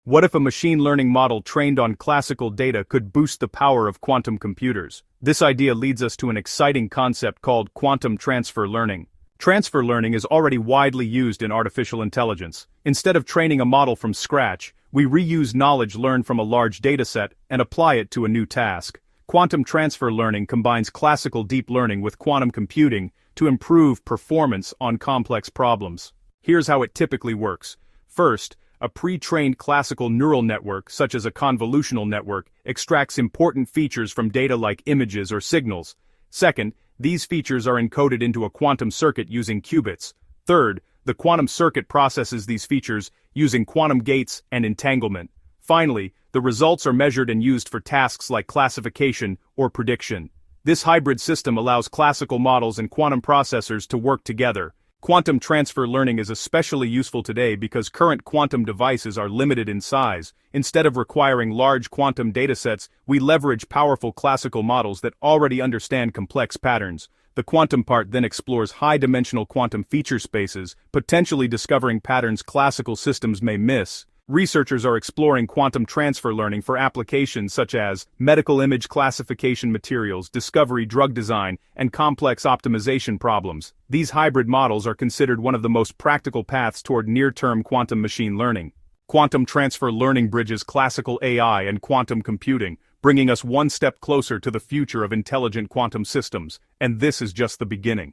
What if a machine learning model trained on classical data could boost the power of quantum computers? This idea leads us to an exciting concept called quantum transfer learning. Transfer learning is already widely used in artificial intelligence. Instead of training a model from scratch, we reuse knowledge learned from a large dataset and apply it to a new task. Quantum transfer learning combines classical deep learning with quantum computing to improve performance on complex problems. Here's how it typically works. First, a pre-trained classical neural network, such as a convolutional network, extracts important features from data like images or signals. Second, these features are encoded into a quantum circuit using qubits. Third, the quantum circuit processes these features using quantum gates and entanglement. Finally, the results are measured and used for tasks like classification or prediction. This hybrid system allows classical models and quantum processors to work together. Quantum transfer learning is especially useful today because current quantum devices are limited in size. Instead of requiring large quantum datasets, we leverage powerful classical models that already understand complex patterns. The quantum part then explores high-dimensional quantum feature spaces, potentially discovering patterns classical systems may miss. Researchers are exploring quantum transfer learning for applications such as medical image classification materials, discovery drug design, and complex optimization problems. These hybrid models are considered one of the most practical paths toward near-term quantum machine learning. Quantum transfer learning bridges classical AI and quantum computing, bringing us one step closer to the future of intelligent quantum systems, and this is just the beginning.